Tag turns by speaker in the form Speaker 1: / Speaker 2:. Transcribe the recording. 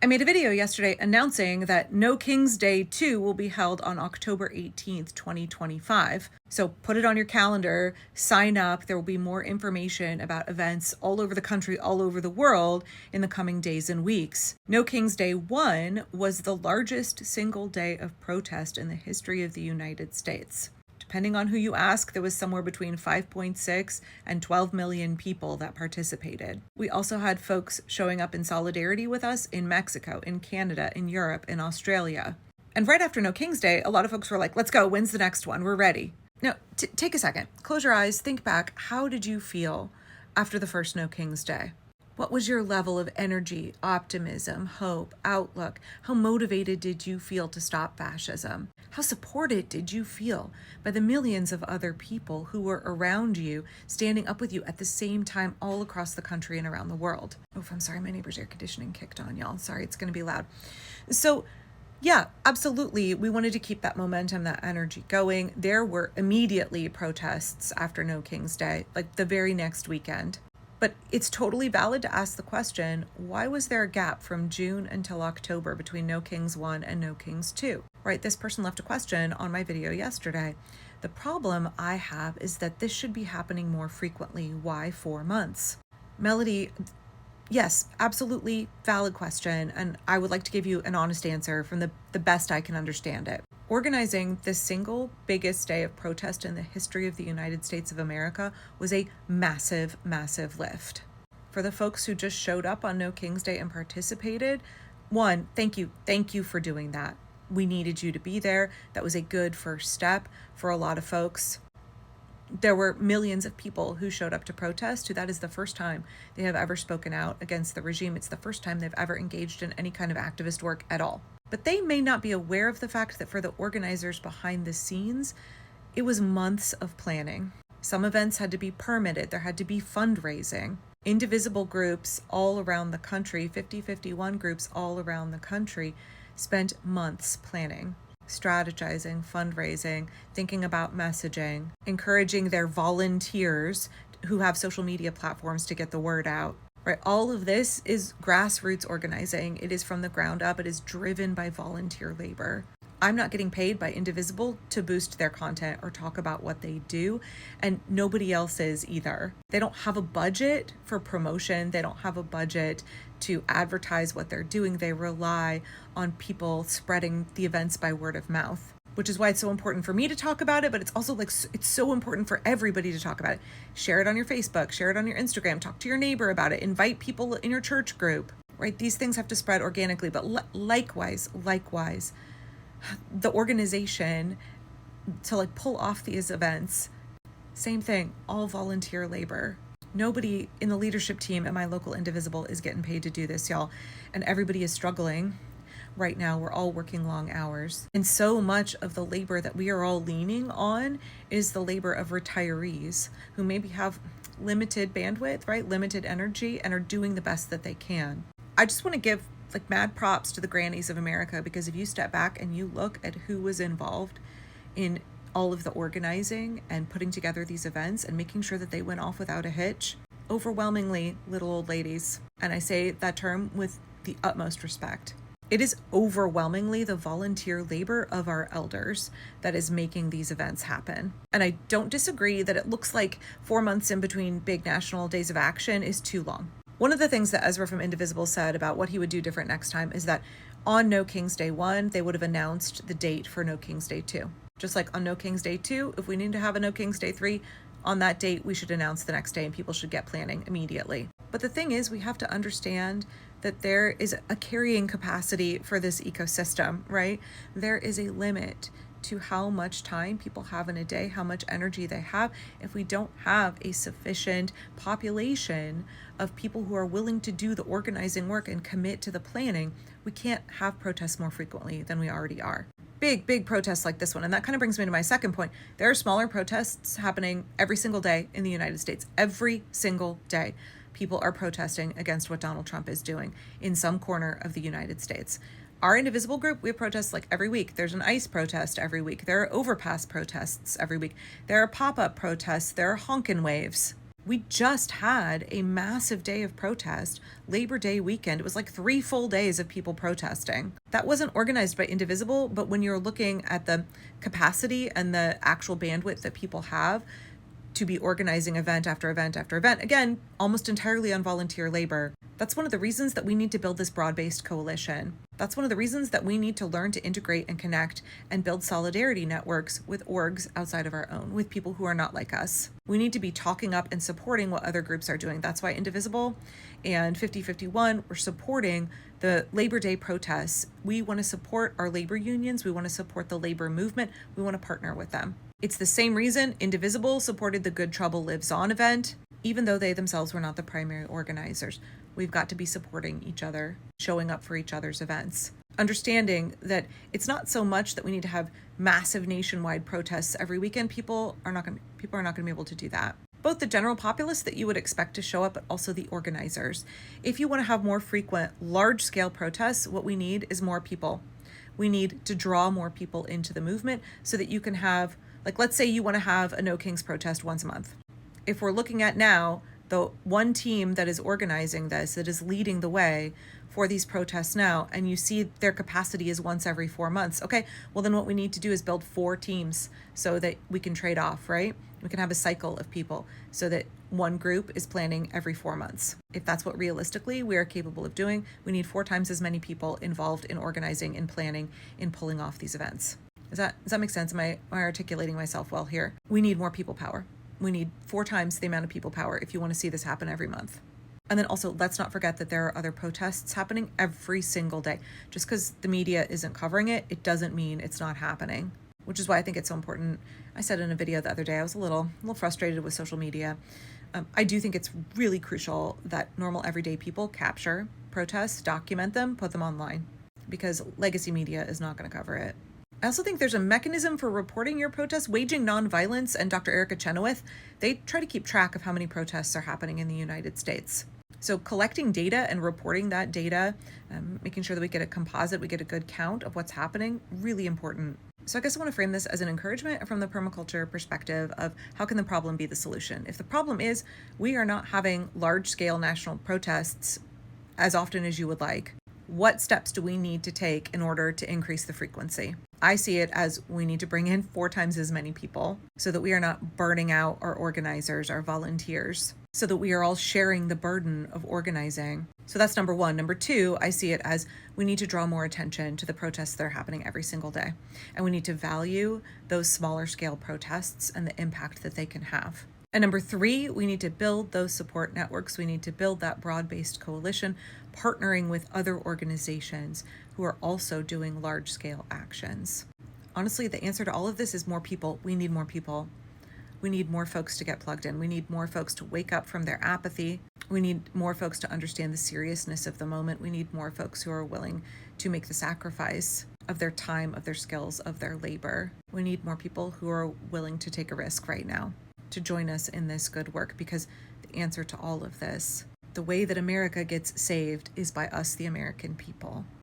Speaker 1: I made a video yesterday announcing that No King's Day 2 will be held on October 18th, 2025. So put it on your calendar, sign up. There will be more information about events all over the country, all over the world in the coming days and weeks. No King's Day 1 was the largest single day of protest in the history of the United States. Depending on who you ask, there was somewhere between 5.6 and 12 million people that participated. We also had folks showing up in solidarity with us in Mexico, in Canada, in Europe, in Australia. And right after No King's Day, a lot of folks were like, let's go, when's the next one? We're ready. Now, take a second, close your eyes, think back. How did you feel after the first No King's Day? What was your level of energy, optimism, hope, outlook? How motivated did you feel to stop fascism? How supported did you feel by the millions of other people who were around you, standing up with you at the same time all across the country and around the world? Oh, I'm sorry, my neighbor's air conditioning kicked on, y'all. Sorry, it's going to be loud. So yeah, absolutely. We wanted to keep that momentum, that energy going. There were immediately protests after No King's Day, like the very next weekend. But it's totally valid to ask the question, why was there a gap from June until October between No Kings 1 and No Kings 2? Right, this person left a question on my video yesterday. The problem I have is that this should be happening more frequently. Why 4 months? Melody, yes, absolutely valid question, and I would like to give you an honest answer from the best I can understand it. Organizing the single biggest day of protest in the history of the United States of America was a massive, massive lift. For the folks who just showed up on No King's Day and participated, one, thank you for doing that. We needed you to be there. That was a good first step for a lot of folks. There were millions of people who showed up to protest, who that is the first time they have ever spoken out against the regime. It's the first time they've ever engaged in any kind of activist work at all. But they may not be aware of the fact that for the organizers behind the scenes, it was months of planning. Some events had to be permitted. There had to be fundraising. Indivisible groups all around the country, 50-51 groups all around the country, spent months planning, strategizing, fundraising, thinking about messaging, encouraging their volunteers who have social media platforms to get the word out. Right, all of this is grassroots organizing. It is from the ground up. It is driven by volunteer labor. I'm not getting paid by Indivisible to boost their content or talk about what they do, and nobody else is either. They don't have a budget for promotion. They don't have a budget to advertise what they're doing. They rely on people spreading the events by word of mouth, which is why it's so important for me to talk about it, but it's also like, it's so important for everybody to talk about it. Share it on your Facebook, share it on your Instagram, talk to your neighbor about it, invite people in your church group, right? These things have to spread organically, but likewise, the organization to like pull off these events, same thing, all volunteer labor. Nobody in the leadership team at my local Indivisible is getting paid to do this, y'all, and everybody is struggling. Right now, we're all working long hours. And so much of the labor that we are all leaning on is the labor of retirees who maybe have limited bandwidth, right? Limited energy, and are doing the best that they can. I just want to give like mad props to the grannies of America, because if you step back and you look at who was involved in all of the organizing and putting together these events and making sure that they went off without a hitch, overwhelmingly little old ladies. And I say that term with the utmost respect. It is overwhelmingly the volunteer labor of our elders that is making these events happen. And I don't disagree that it looks like 4 months in between big national days of action is too long. One of the things that Ezra from Indivisible said about what he would do different next time is that on No King's Day 1, they would have announced the date for No King's Day 2. Just like on No King's Day 2, if we need to have a No King's Day 3, on that date, we should announce the next day and people should get planning immediately. But the thing is, we have to understand that there is a carrying capacity for this ecosystem, right? There is a limit to how much time people have in a day, how much energy they have. If we don't have a sufficient population of people who are willing to do the organizing work and commit to the planning, we can't have protests more frequently than we already are. Big protests like this one. And that kind of brings me to my second point. There are smaller protests happening every single day in the United States. Every single day, people are protesting against what Donald Trump is doing in some corner of the United States. Our Indivisible group, we have protests like every week. There's an ICE protest every week. There are overpass protests every week. There are pop-up protests. There are honkin' waves. We just had a massive day of protest, Labor Day weekend. It was like 3 full days of people protesting. That wasn't organized by Indivisible, but when you're looking at the capacity and the actual bandwidth that people have to be organizing event after event after event, again, almost entirely on volunteer labor, that's one of the reasons that we need to build this broad-based coalition. That's one of the reasons that we need to learn to integrate and connect and build solidarity networks with orgs outside of our own, with people who are not like us. We need to be talking up and supporting what other groups are doing. That's why Indivisible and 5051 were supporting the Labor Day protests. We want to support our labor unions. We want to support the labor movement. We want to partner with them. It's the same reason Indivisible supported the Good Trouble Lives On event, even though they themselves were not the primary organizers. We've got to be supporting each other, showing up for each other's events. Understanding that it's not so much that we need to have massive nationwide protests every weekend. People are not going to be able to do that. Both the general populace that you would expect to show up, but also the organizers. If you want to have more frequent, large-scale protests, what we need is more people. We need to draw more people into the movement so that you can have, like, let's say you want to have a No Kings protest once a month. If we're looking at now, the one team that is organizing this, that is leading the way for these protests now, and you see their capacity is once every 4 months, okay, well then what we need to do is build 4 teams so that we can trade off, right? We can have a cycle of people so that one group is planning every 4 months. If that's what realistically we are capable of doing, we need 4 times as many people involved in organizing, in planning, in pulling off these events. Does that make sense? Am I articulating myself well here? We need more people power. We need 4 times the amount of people power if you want to see this happen every month. And then also, let's not forget that there are other protests happening every single day. Just because the media isn't covering it, it doesn't mean it's not happening, which is why I think it's so important. I said in a video the other day, I was a little frustrated with social media. I do think it's really crucial that normal everyday people capture protests, document them, put them online, because legacy media is not going to cover it. I also think there's a mechanism for reporting your protests. Waging Nonviolence and Dr. Erica Chenoweth, they try to keep track of how many protests are happening in the United States. So collecting data and reporting that data, making sure that we get a composite, we get a good count of what's happening, really important. So I guess I want to frame this as an encouragement from the permaculture perspective of how can the problem be the solution? If the problem is we are not having large-scale national protests as often as you would like, what steps do we need to take in order to increase the frequency? I see it as we need to bring in 4 times as many people so that we are not burning out our organizers, our volunteers, so that we are all sharing the burden of organizing. So that's number 1. Number 2, I see it as we need to draw more attention to the protests that are happening every single day. And we need to value those smaller scale protests and the impact that they can have. And number 3, we need to build those support networks. We need to build that broad-based coalition, partnering with other organizations who are also doing large-scale actions. Honestly, the answer to all of this is more people. We need more people. We need more folks to get plugged in. We need more folks to wake up from their apathy. We need more folks to understand the seriousness of the moment. We need more folks who are willing to make the sacrifice of their time, of their skills, of their labor. We need more people who are willing to take a risk right now to join us in this good work, because the answer to all of this, the way that America gets saved, is by us, the American people.